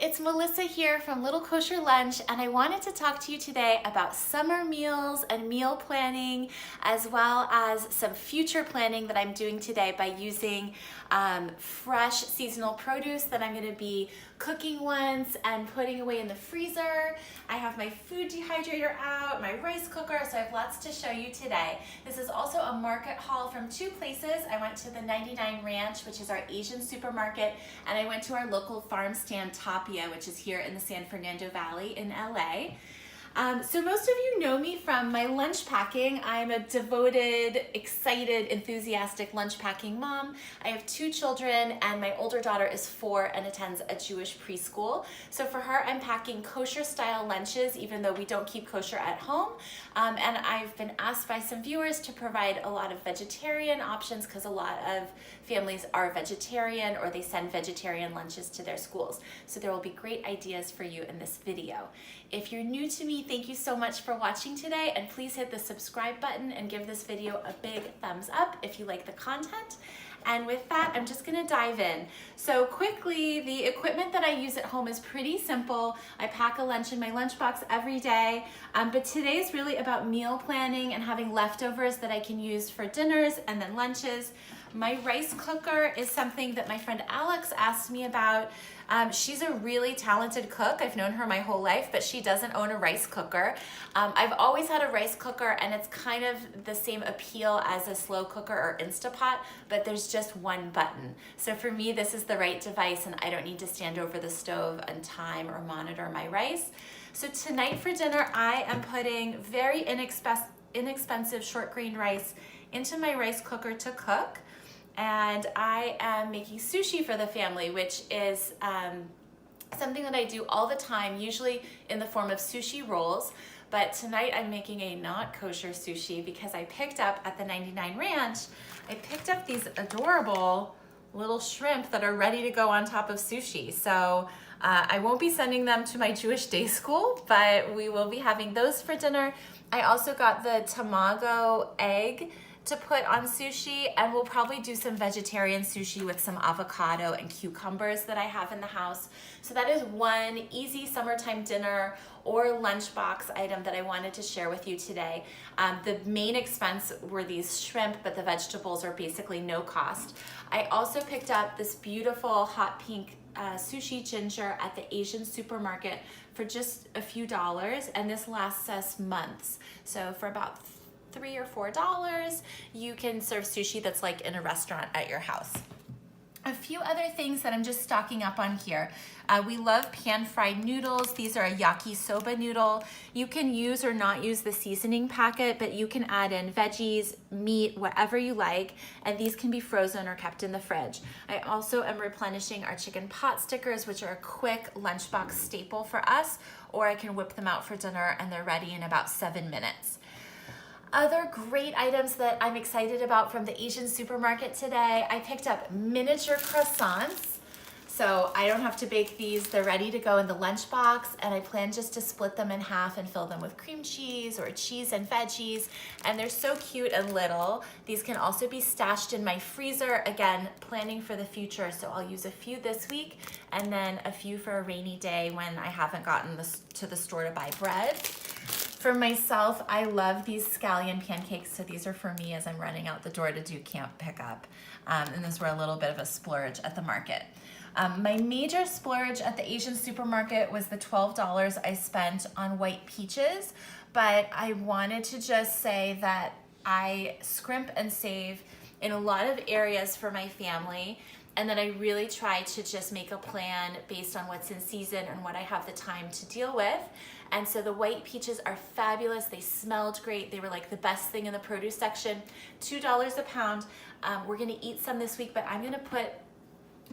it's Melissa here from Little Kosher Lunch, and I wanted to talk to you today about summer meals and meal planning, as well as some future planning that I'm doing today by using fresh seasonal produce that I'm going to be cooking once and putting away in the freezer. I have my food dehydrator out, my rice cooker, so I have lots to show you today. This is also a market haul from two places. I went to the 99 Ranch, which is our Asian supermarket, and I went to our local farm stand Tapia, which is here in the San Fernando Valley in LA. So most of you know me from my lunch packing. I'm a devoted, excited, enthusiastic lunch packing mom. I have two children and my older daughter is 4 and attends a Jewish preschool. So for her, I'm packing kosher style lunches, even though we don't keep kosher at home. And I've been asked by some viewers to provide a lot of vegetarian options because a lot of families are vegetarian or they send vegetarian lunches to their schools. So there will be great ideas for you in this video. If you're new to me, thank you so much for watching today, and please hit the subscribe button and give this video a big thumbs up if you like the content. And with that, I'm just gonna dive in. So quickly, the equipment that I use at home is pretty simple. I pack a lunch in my lunchbox every day, but today is really about meal planning and having leftovers that I can use for dinners and then lunches. My rice cooker is something that my friend Alex asked me about. She's a really talented cook. I've known her my whole life, but she doesn't own a rice cooker. I've always had a rice cooker, and it's kind of the same appeal as a slow cooker or Instapot, but there's just one button. So for me, this is the right device, and I don't need to stand over the stove and time or monitor my rice. So tonight for dinner, I am putting very inexpensive short grain rice into my rice cooker to cook. And I am making sushi for the family, which is something that I do all the time, usually in the form of sushi rolls. But tonight I'm making a not kosher sushi because I picked up at the 99 Ranch, I picked up these adorable little shrimp that are ready to go on top of sushi. So I won't be sending them to my Jewish day school, but we will be having those for dinner. I also got the tamago egg to put on sushi, and we'll probably do some vegetarian sushi with some avocado and cucumbers that I have in the house. So that is one easy summertime dinner or lunchbox item that I wanted to share with you today. The main expense were these shrimp, but the vegetables are basically no cost. I also picked up this beautiful hot pink sushi ginger at the Asian supermarket for just a few dollars, and this lasts us months. So for about $3 or $4, you can serve sushi that's like in a restaurant at your house. A few other things that I'm just stocking up on here. We love pan-fried noodles. These are a Yakisoba noodle. You can use or not use the seasoning packet, but you can add in veggies, meat, whatever you like, and these can be frozen or kept in the fridge. I also am replenishing our chicken pot stickers, which are a quick lunchbox staple for us, or I can whip them out for dinner and they're ready in about 7 minutes. Other great items that I'm excited about from the Asian supermarket today, I picked up miniature croissants. So I don't have to bake these, they're ready to go in the lunchbox, and I plan just to split them in half and fill them with cream cheese or cheese and veggies, and they're so cute and little. These can also be stashed in my freezer, again, planning for the future, so I'll use a few this week and then a few for a rainy day when I haven't gotten to the store to buy bread. For myself, I love these Scallion Pancakes, so these are for me as I'm running out the door to do camp pickup. And those were a little bit of a splurge at the market. My major splurge at the Asian supermarket was the $12 I spent on white peaches, but I wanted to just say that I scrimp and save in a lot of areas for my family, and that I really try to just make a plan based on what's in season and what I have the time to deal with. And so the white peaches are fabulous. They smelled great. They were like the best thing in the produce section. $2 a pound. We're gonna eat some this week, but I'm gonna put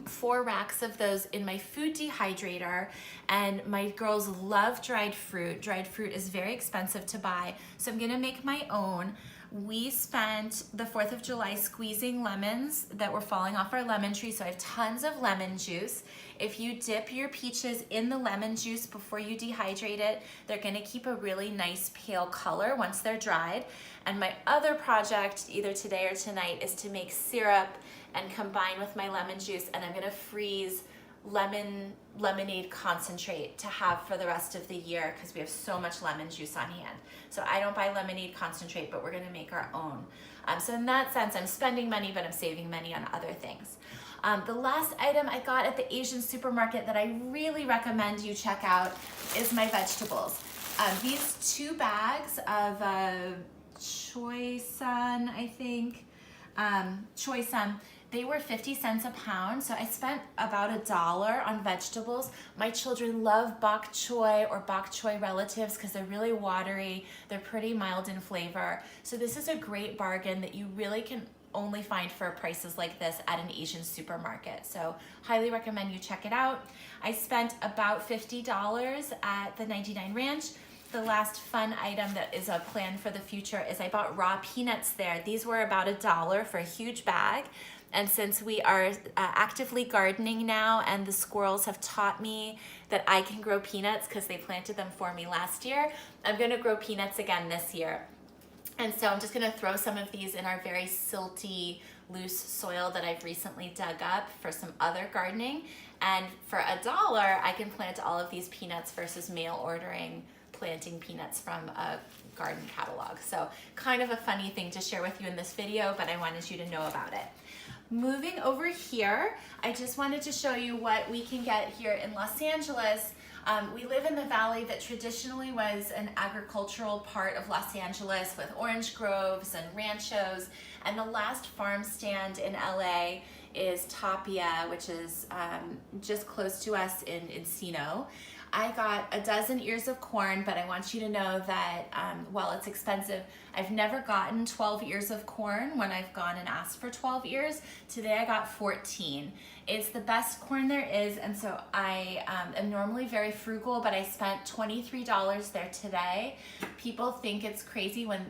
4 racks of those in my food dehydrator, and my girls love dried fruit. Dried fruit is very expensive to buy, so I'm gonna make my own. We spent the 4th of July squeezing lemons that were falling off our lemon tree, so I have tons of lemon juice. If you dip your peaches in the lemon juice before you dehydrate it, they're gonna keep a really nice pale color once they're dried. And my other project, either today or tonight, is to make syrup and combine with my lemon juice, and I'm gonna freeze lemonade concentrate to have for the rest of the year because we have so much lemon juice on hand. So I don't buy lemonade concentrate, but we're gonna make our own. So in that sense, I'm spending money, but I'm saving money on other things. The last item I got at the Asian supermarket that I really recommend you check out is my vegetables. These 2 bags of Choisun, I think, Choisun, they were 50 cents a pound, so I spent about $1 on vegetables. My children love bok choy or bok choy relatives because they're really watery, they're pretty mild in flavor. So this is a great bargain that you really can only find for prices like this at an Asian supermarket. So highly recommend you check it out. I spent about $50 at the 99 Ranch. The last fun item that is a plan for the future is I bought raw peanuts there. These were about $1 for a huge bag. And since we are actively gardening now and the squirrels have taught me that I can grow peanuts because they planted them for me last year, I'm gonna grow peanuts again this year. And so I'm just gonna throw some of these in our very silty, loose soil that I've recently dug up for some other gardening. And for $1, I can plant all of these peanuts versus mail ordering planting peanuts from a garden catalog. So kind of a funny thing to share with you in this video, but I wanted you to know about it. Moving over here, I just wanted to show you what we can get here in Los Angeles. We live in the valley that traditionally was an agricultural part of Los Angeles with orange groves and ranchos. And the last farm stand in LA is Tapia, which is just close to us in Encino. I got a dozen ears of corn, but I want you to know that while it's expensive, I've never gotten 12 ears of corn when I've gone and asked for 12 ears. Today I got 14. It's the best corn there is, and so I am normally very frugal, but I spent $23 there today. People think it's crazy when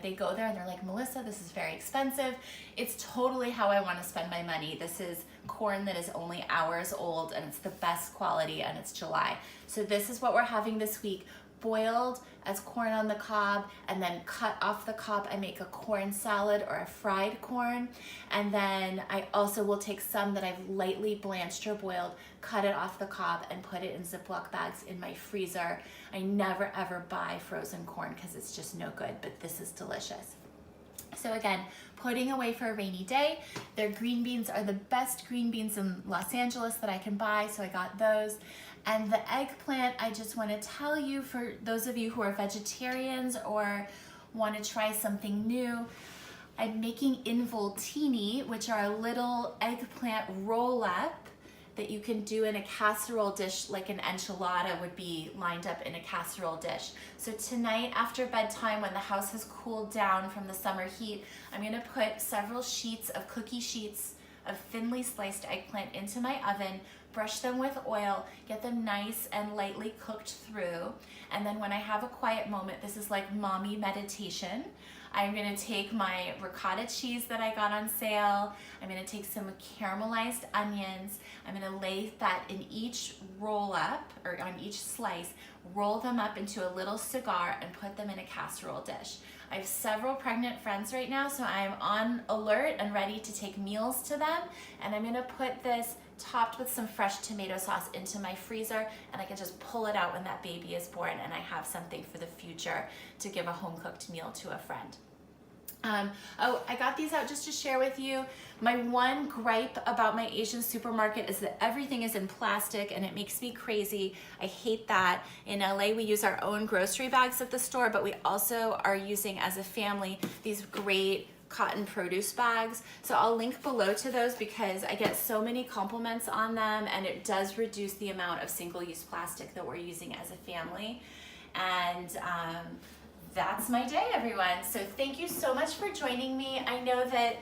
they go there and they're like, Melissa, this is very expensive. It's totally how I want to spend my money. This is corn that is only hours old and it's the best quality and it's July. So this is what we're having this week. Boiled as corn on the cob and then cut off the cob. I make a corn salad or a fried corn. And then I also will take some that I've lightly blanched or boiled, cut it off the cob and put it in Ziploc bags in my freezer. I never ever buy frozen corn because it's just no good, but this is delicious. So again, putting away for a rainy day. Their green beans are the best green beans in Los Angeles that I can buy, so I got those. And the eggplant, I just want to tell you, for those of you who are vegetarians or want to try something new, I'm making involtini, which are a little eggplant roll-up that you can do in a casserole dish, like an enchilada would be lined up in a casserole dish. So tonight after bedtime, when the house has cooled down from the summer heat, I'm gonna put several sheets of cookie sheets of thinly sliced eggplant into my oven, brush them with oil, get them nice and lightly cooked through. And then when I have a quiet moment, this is like mommy meditation. I'm gonna take my ricotta cheese that I got on sale. I'm gonna take some caramelized onions. I'm gonna lay that in each roll up, or on each slice, roll them up into a little cigar and put them in a casserole dish. I have several pregnant friends right now, so I'm on alert and ready to take meals to them. And I'm gonna put this topped with some fresh tomato sauce into my freezer, and I can just pull it out when that baby is born, and I have something for the future to give a home-cooked meal to a friend. Oh, I got these out just to share with you. My one gripe about my Asian supermarket is that everything is in plastic and it makes me crazy. I hate that. In LA, we use our own grocery bags at the store, but we also are using, as a family, these great cotton produce bags. So I'll link below to those because I get so many compliments on them, and it does reduce the amount of single-use plastic that we're using as a family. And that's my day, everyone. So thank you so much for joining me. I know that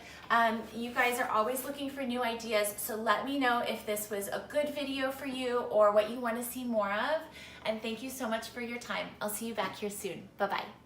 you guys are always looking for new ideas, so let me know if this was a good video for you or what you want to see more of. And thank you so much for your time. I'll see you back here soon. Bye-bye.